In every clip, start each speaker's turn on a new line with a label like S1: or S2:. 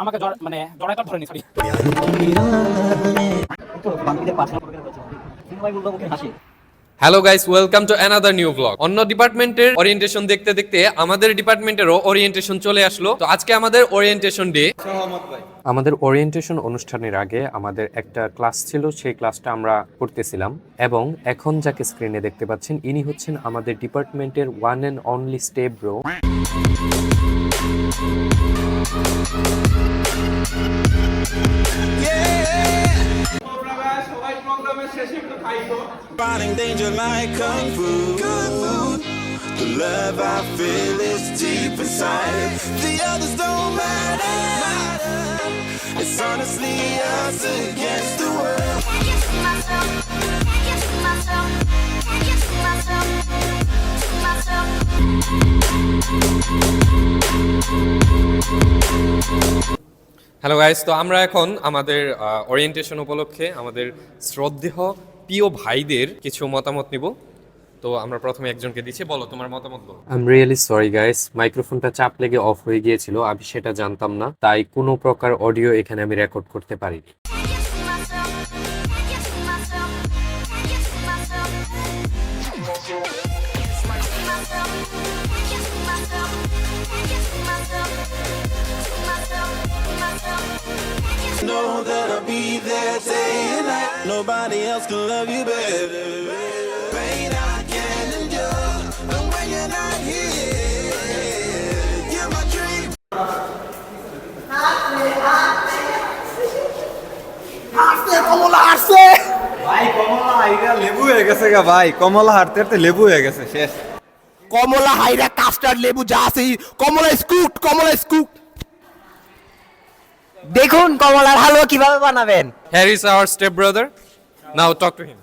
S1: আমাকে মানে জড়াইটা ধরেনি, sorry.
S2: Hello guys, welcome to another new blog. অন্য ডিপার্টমেন্টের ওরিয়েন্টেশন দেখতে দেখতে আমাদের ডিপার্টমেন্টেরও ওরিয়েন্টেশন চলে আসলো। তো আজকে আমাদের ওরিয়েন্টেশন ডে। আমাদের ওরিয়েন্টেশন অনুষ্ঠানের আগে আমাদের একটা ক্লাস ছিল, সেই ক্লাসটা আমরা করতেছিলাম এবং এখন যাকে স্ক্রিনে দেখতে পাচ্ছেন ইনি হচ্ছেন আমাদের ডিপার্টমেন্টের one and only step bro.
S3: Fighting danger like kung fu. The love I feel is deep inside. The others don't matter. It's honestly us against the world. Can't get to myself. Can't get to myself. Can't get to myself. To myself.
S2: Hello guys, তো আমরা এখন আমাদের orientation উপলক্ষে আমাদের শ্রদ্ধেয় প্রিয় ভাইদের কিছু মতামত নিব। তো আমরা প্রথমে একজনকে দিচ্ছি, বলো তোমার মতামত বলো। I am really sorry guys, মাইক্রোফোনটা চাপ লেগে অফ হয়ে গিয়েছিল, আমি সেটা জানতাম না, তাই কোনো প্রকার অডিও এখানে আমি রেকর্ড করতে পারিনি।
S3: Know that I'll be there day and night. Nobody else can love you better. Pain I can endure, but when you're not here, you're my dream.
S4: আসছে কমলা আসছে ভাই, কমলা হাইরা লেবু হয়ে গেছে গা ভাই, কমলা হাঁটতে হাঁটতে লেবু হয়ে গেছে শেষ। কমলা হাইরা কাস্টার্ড লেবু যা আছে কমলা স্কুট, কমলা স্কুট।
S5: দেখুন কমলার হালুয়া কিভাবে বানাবেন।
S2: Here is our step brother. Now talk to him.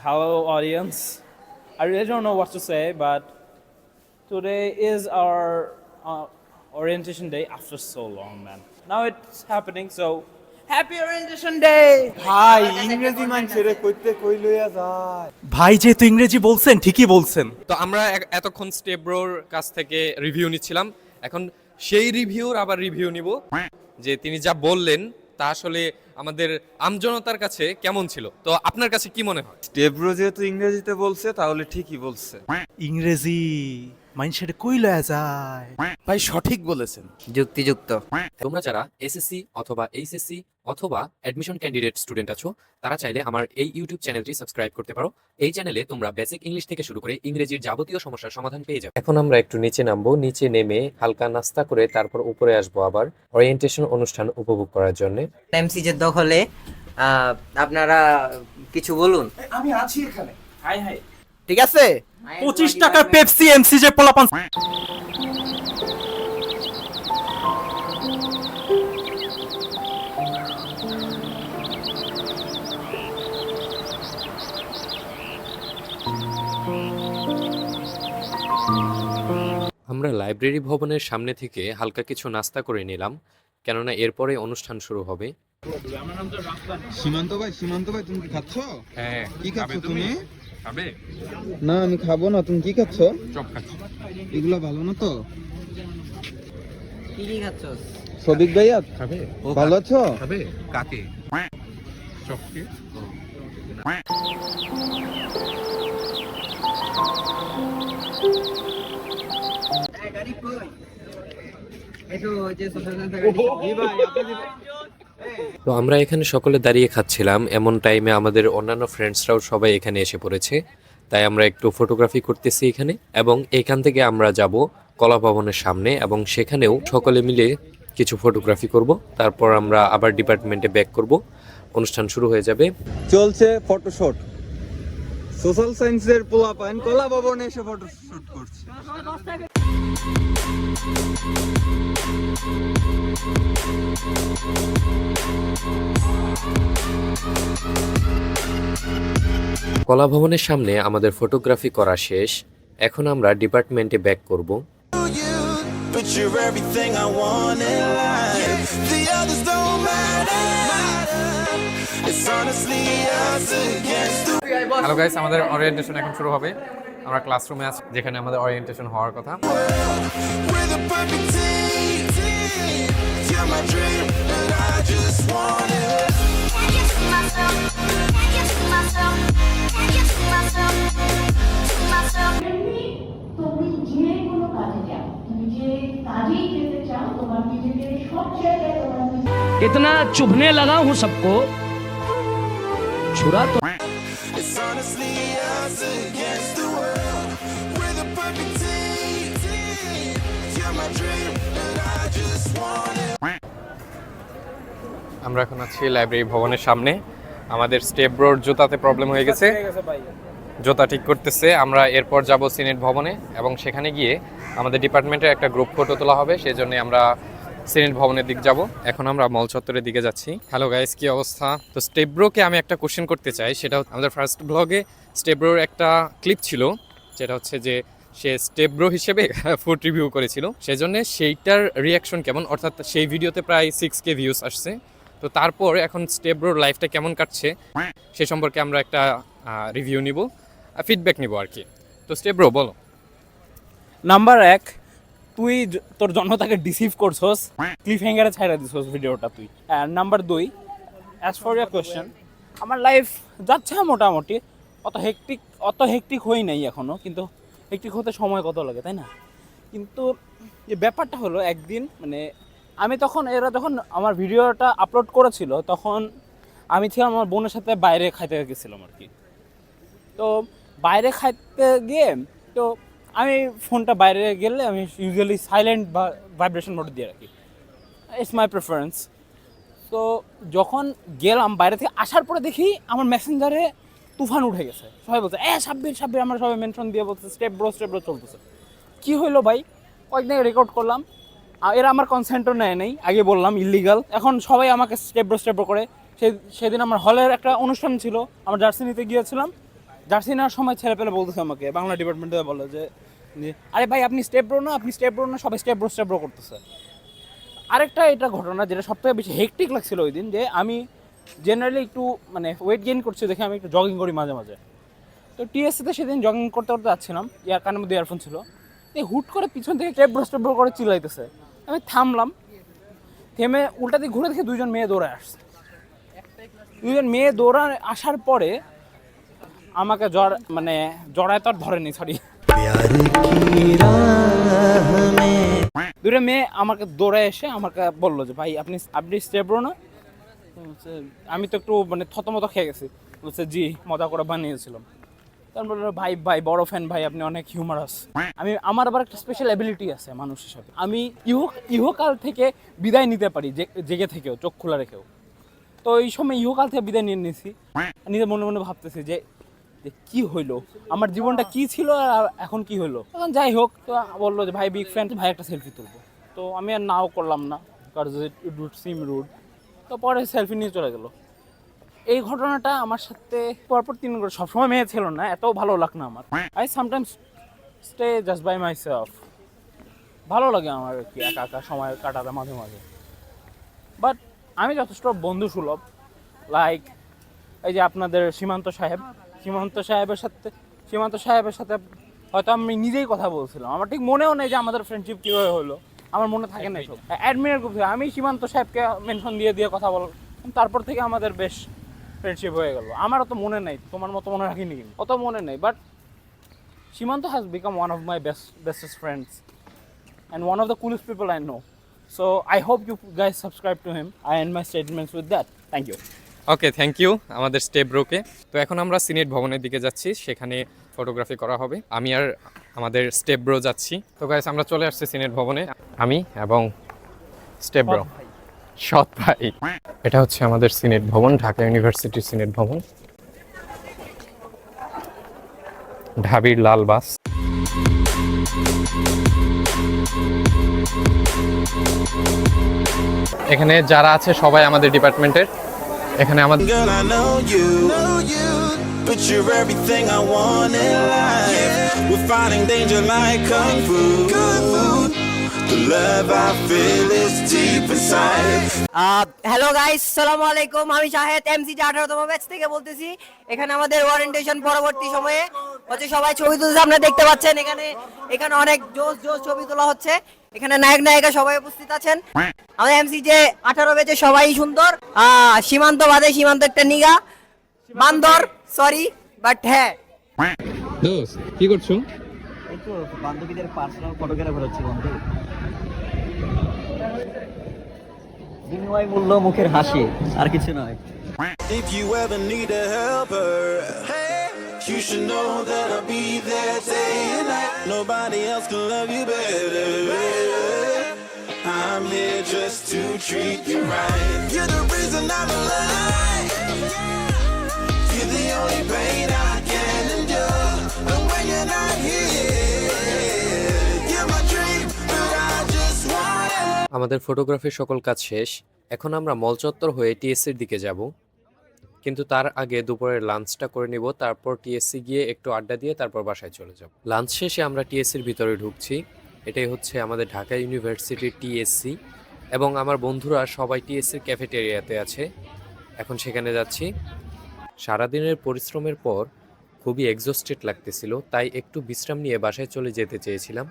S1: Hello audience. I really don't know what to say, but today is our orientation day after so long, man. Now it's happening, so happy orientation day.
S4: ভাই ইংরেজি মানুষের কইতে কই লইয়া যায়।
S6: ভাই যেহেতু ইংরেজি বলছেন ঠিকই বলছেন।
S2: তো আমরা এতক্ষণ স্টেপ ব্রোর কাছ থেকে রিভিউ নিচ্ছিলাম, এখন সেই রিভিউর আবার রিভিউ নিব যে তিনি যা বললেন তা আসলে আমাদের আমজনতার কাছে কেমন ছিল। তো আপনার কাছে কি মনে হয়?
S4: স্টেব্রো যেহেতু ইংরেজিতে বলছে তাহলে ঠিকই বলছে।
S6: ইংরেজি মানুষের কই লয়া যায়।
S4: ভাই সঠিক বলেছেন,
S5: যুক্তিযুক্ত।
S2: তোমরা যারা এসএসসি অথবা এইচএসসি অথবা অ্যাডমিশন ক্যান্ডিডেট স্টুডেন্ট আছো, তারা চাইলে আমার এই ইউটিউব চ্যানেলটি সাবস্ক্রাইব করতে পারো। এই চ্যানেলে তোমরা বেসিক ইংলিশ থেকে শুরু করে ইংরেজির যাবতীয় সমস্যার সমাধান পেয়ে যাবে। এখন আমরা একটু নিচে নামবো, নিচে নেমে হালকা নাস্তা করে তারপর উপরে আসবো আবার ওরিয়েন্টেশন অনুষ্ঠান উপভোগ করার জন্য।
S5: এমসিজের দখলে আপনারা কিছু বলুন।
S6: আমি আছি এখানে।
S1: High high.
S6: ঠিক আছে, 25 টাকার পেপসি এমসি যে পোলাপান।
S2: আমরা লাইব্রেরি ভবনের সামনে থেকে হালকা কিছু নাস্তা করে নিলাম, কেননা এরপরে অনুষ্ঠান শুরু হবে।
S4: সীমান্ত ভাই, সীমান্ত ভাই তুমি কি খাচ্ছ?
S2: হ্যাঁ।
S4: কি খাচ্ছ তুমি?
S2: খাবে?
S4: না আমি খাবো না, তুমি কি খাচ্ছ?
S2: চপ খাচ্ছি।
S4: এগুলো ভালো না তো?
S5: কি কি খাচ্ছস?
S4: সবিক ভাইয়া
S2: খাবে?
S4: ভালো আছো?
S2: খাবে? কাকে? চপকে? তো আমরা এখানে সকলে দাঁড়িয়ে খাচ্ছিলাম, এমন টাইমে আমাদের অন্যান্য ফ্রেন্ডসরাও সবাই এখানে এসে পড়েছে, তাই আমরা একটু ফটোগ্রাফি করতেছি এখানে এবং এখান থেকে আমরা যাব কলা ভবনের সামনে এবং সেখানেও সকলে মিলে কিছু ফটোগ্রাফি করব, তারপর আমরা আবার ডিপার্টমেন্টে ব্যাক করব, অনুষ্ঠান শুরু হয়ে যাবে।
S4: চলছে ফটোশুট, সোশ্যাল সায়েন্সের পোলাপাইন কলা ভবনে এসে ফটোশুট করছে।
S2: কলা ভবনের সামনে আমাদের ফটোগ্রাফি করা শেষ, এখন আমরা ডিপার্টমেন্টে ব্যাক করব।
S3: But you're everything I want in life. The others don't matter. It's honestly us against the
S2: hello guys, আমাদের ওরিয়েন্টেশন এখন শুরু হবে। আমরা ক্লাসরুমে আছি যেখানে আমাদের ওরিয়েন্টেশন হওয়ার কথা।
S3: We're the perfect team. You're my dream, and I just want it.
S7: Can't get to myself. Can't get to myself. Can't get to myself. To myself.
S8: তুমি যে কোনো কাজে যাও, তুমি যে কাজেই যেতে চাও, তোমার নিজেকে সব জায়গায় তোমার
S9: इतना चुभने लगा हूं सबको छुरा तो
S3: It's honestly us against the world. We're the perfect team. You're my dream, and I just want it.
S2: আমরা এখন আছি লাইব্রেরি ভবনের সামনে। আমাদের স্টেপ ব্রোর জুতাতে প্রবলেম হয়ে গেছে, জুতা ঠিক করতেছে। আমরা এরপর যাব সিনেট ভবনে এবং সেখানে গিয়ে আমাদের ডিপার্টমেন্টের একটা গ্রুপ ফটো তোলা হবে, সেই জন্য আমরা সিনেট ভবনের দিক যাব। এখন আমরা মল চত্বরের দিকে যাচ্ছি। হ্যালো গাইস, কি অবস্থা? তো স্টেপ ব্রোকে আমি একটা কোশ্চেন করতে চাই। সেটা আমাদের ফার্স্ট ব্লগে স্টেপ ব্রোর একটা ক্লিপ ছিল, যেটা হচ্ছে যে সে স্টেপ ব্রো হিসেবে ফুড রিভিউ করেছিল, সেজন্য সেইটার রিয়াকশন কেমন, অর্থাৎ সেই ভিডিওতে প্রায় 6K ভিউজ আসছে। তো তারপর এখন স্টেপ ব্রোর লাইফটা কেমন কাটছে সে সম্পর্কে আমরা একটা রিভিউ নিব, ফিডব্যাক নিব আর কি। তো স্টেপ ব্রো বলো।
S1: নাম্বার 1, তুই তোর জনতাকে ডিসিভ করছস, ক্লিফ হ্যাঙ্গারে ছাইড়া দিছস ভিডিওটা তুই। আর number 2, as for your question, আমার লাইফ যাচ্ছে মোটামুটি, অত হেকটিক হই নাই এখনো, কিন্তু হেকটিক হতে সময় কত লাগে, তাই না? কিন্তু যে ব্যাপারটা হলো, একদিন মানে আমি তখন, এরা যখন আমার ভিডিওটা আপলোড করেছিল তখন আমি ছিলাম আমার বোনের সাথে বাইরে খাইতে গেছিলাম আর কি। তো বাইরে খাইতে গিয়ে তো আমি ফোনটা বাইরে গেলে আমি ইউজুয়ালি সাইলেন্ট বা ভাইব্রেশন মোড দিয়ে রাখি, ইটস মাই প্রেফারেন্স। তো যখন গেলাম বাইরে থেকে আসার পরে দেখি আমার মেসেঞ্জারে তুফান উঠে গেছে, সবাই বলছে সাব্বির, আমরা সবাই মেনশন দিয়ে বলছে স্টেপ ব্রো চলতেছে। কী হইলো ভাই? কয়েকদিন রেকর্ড করলাম, এরা আমার কনসেন্টও নেয় নাই, আগে বললাম ইল্লিগাল, এখন সবাই আমাকে স্টেপ ব্রো করে। সেদিন আমার হলের একটা অনুষ্ঠান ছিল, আমার জার্সি নিতে গিয়েছিলাম, জার্সি নেওয়ার সময় ছেলে পেলে বলতেছে আমাকে, বাংলা ডিপার্টমেন্টে বলে যে আরে ভাই আপনি স্টেপ ব্রো না, সবাই স্টেপ ব্রো করতেছে। আরেকটা এটা ঘটনা যেটা সবথেকে বেশি হেকটিক লাগছিল ওই দিন, যে আমি জেনারেলি একটু মানে ওয়েট গেইন করছি দেখে আমি একটু জগিং করি মাঝে মাঝে। তো টিএসসিতে সেদিন জগিং করতে যাচ্ছিলাম, কানের মধ্যে ইয়ারফোন ছিল, এই হুট করে পিছন থেকে স্টেপ ব্রো করে চিল্লাইতেছে। আমি থামলাম, থেমে উল্টা দিকে ঘুরে দেখে দুইজন মেয়ে দৌড়ে আসছে। আসার পরে আমাকে জড়ায় তো আর ধরেনি, সরি, দুটো মেয়ে আমাকে দৌড়ে এসে আমাকে বললো যে ভাই আপনি স্টেপ ব্রো না? আমি তো একটু মানে থতমত খেয়ে গেছি, বলছে জি, মজা করে বানিয়েছিলাম। তখন বললো ভাই বড় ফ্যান ভাই, আপনি অনেক হিউমারাস। আমার আবার একটা স্পেশাল অ্যাবিলিটি আছে মানুষ হিসাবে, আমি ইহকাল থেকে বিদায় নিতে পারি, জেগে থেকেও, চোখ খোলা রেখেও। তো এই সময় ইহকাল থেকে বিদায় নিয়ে নিয়েছি, নিজে মনে মনে ভাবতেছি যে কি হইলো, আমার জীবনটা কি ছিল আর এখন কি হইলো। তখন যাই হোক, তো বললো যে ভাই বিগ ফ্যান, ভাই একটা সেলফি তুলবো। তো আমি আর নাও করলাম না, কারণ ইট উড সিম রুড। তো পরে সেলফি নিয়ে চলে গেল। এই ঘটনাটা আমার সাথে পরপর 3 করে, সবসময় মেয়ে ছিল না, এত ভালো লাগ না আমার। I sometimes stay just by myself, ভালো লাগে আমার কি একা সময় কাটাতে মাঝে মাঝে। বাট আমি যথেষ্ট বন্ধু সুলভ, লাইক এই যে আপনাদের সীমান্ত সাহেবের সাথে হয়তো আমি নিজেই কথা বলছিলাম, আমার ঠিক মনেও নেই যে আমাদের ফ্রেন্ডশিপ কীভাবে হলো, আমার মনে থাকে না সব। অ্যাডমিনের গ্রুপ থেকে আমি সীমান্ত সাহেবকে মেনশন দিয়ে কথা বললাম, তারপর থেকে আমাদের বেশ ফ্রেন্ডশিপ হয়ে গেল। আমার অত মনে নেই, তোমার মতো মনে রাখিনি, অত মনে নেই, বাট সীমান্ত has become one of my bestest friends and one of the coolest people I know. So I hope you guys subscribe to him. I end my statements with that. Thank you.
S2: Okay, thank you আমাদের step ব্রোকে। তো এখন আমরা senate ভবনের দিকে যাচ্ছি, সেখানে photography করা হবে। আমি আর আমাদের স্টেপ ব্রো যাচ্ছি। তো গাইস, আমরা চলে আসছি সিনেট ভবনে, আমি এবং স্টেপ ব্রো, সৎ ভাই। এটা হচ্ছে আমাদের সিনেট ভবন, ঢাকা ইউনিভার্সিটির সিনেট ভবন, ঢাবির লাল বাস। এখানে যারা আছে সবাই আমাদের ডিপার্টমেন্টের। এখানে আমাদের
S3: Girl, I know you, but you're everything I want in life. We're fighting danger like kung fu. The The love I feel is deep inside.
S5: Hello guys, সালামু আলাইকুম। আমি শাহেদ এমসি 18তম ব্যাচ থেকে বলতেছি। এখানে আমাদের ওরিয়েন্টেশন পরবর্তী সময়ে হচ্ছে সবাই ছবি তুলছে, আপনারা দেখতে পাচ্ছেন। এখানে অনেক জোস ছবি তোলা হচ্ছে। এখানে নায়ক নায়িকা সবাই উপস্থিত আছেন। আমাদের এমসি যে 18 ব্যাচে সবাই সুন্দর। সীমান্ত বাদে সীমান্ত একটা নিগা বান্দর, সরি বাট হ্যাঁ।
S2: দোস্ত কি করছো?
S5: বান্ধবীদের পার্সোনাল ফটোগ্রাফার হচ্ছে বন্ধু। বিনিময় মূল্য মুখের হাসি, আর কিছু নয়।
S3: If you ever need a helper, you should know that I'll be there day and night. Nobody else can love you better. I'm here just to treat you right. You're the reason I'm alive. You're the only pain I can endure. But when you're not here, you're my dream, but I just want it.
S2: আমাদের ফটোগ্রাফির সকল কাজ শেষ। এখন আমরা মল চত্বর হয়ে টিএসসির দিকে যাব, কিন্তু তার আগে দুপুরের লাঞ্চটা করে নিব, তারপর টিএসসি গিয়ে একটু আড্ডা দিয়ে তারপর বাসায় চলে যাব। লাঞ্চ শেষে আমরা টিএসসির ভিতরে ঢুকছি। এটাই হচ্ছে আমাদের ঢাকা ইউনিভার্সিটির টিএসসি, এবং আমার বন্ধুরা সবাই টিএসসির ক্যাফেটেরিয়াতে আছে। এখন সেখানে যাচ্ছি। সারাদিনের পরিশ্রমের পর খুবই এক্সস্টেড লাগতেছিল, তাই একটু বিশ্রাম নিয়ে বাসায় চলে যেতে চেয়েছিলাম।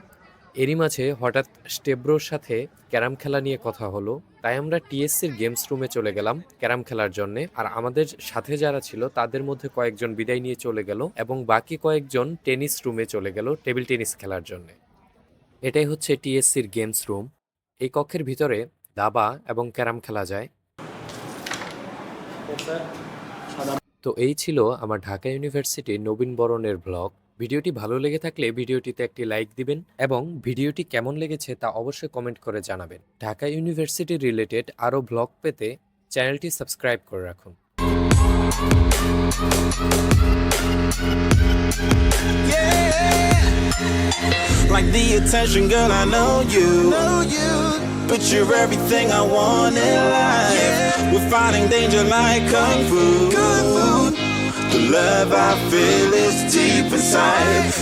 S2: এরই মাঝে হঠাৎ স্টেব্রোর সাথে ক্যারাম খেলা নিয়ে কথা হলো, তাই আমরা টিএসসির গেমস রুমে চলে গেলাম ক্যারাম খেলার জন্য। আর আমাদের সাথে যারা ছিল তাদের মধ্যে কয়েকজন বিদায় নিয়ে চলে গেল, এবং বাকি কয়েকজন টেনিস রুমে চলে গেল টেবিল টেনিস খেলার জন্য। এটাই হচ্ছে টিএসসির গেমস রুম। এই কক্ষের ভিতরে দাবা এবং ক্যারাম খেলা যায়। তো এই ছিল আমার ঢাকা ইউনিভার্সিটির নবীনবরণের ব্লগ। ভিডিওটি ভালো লেগে থাকলে ভিডিওটিতে একটি লাইক দিবেন, এবং ভিডিওটি কেমন লেগেছে তা অবশ্যই কমেন্ট করে জানাবেন। ঢাকা ইউনিভার্সিটি রিলেটেড আরও ব্লগ পেতে চ্যানেলটি সাবস্ক্রাইব করে রাখুন।
S3: Like the attention, girl, I know you. But you're everything I want in life. We're fighting danger like kung fu. The love I feel is deep inside.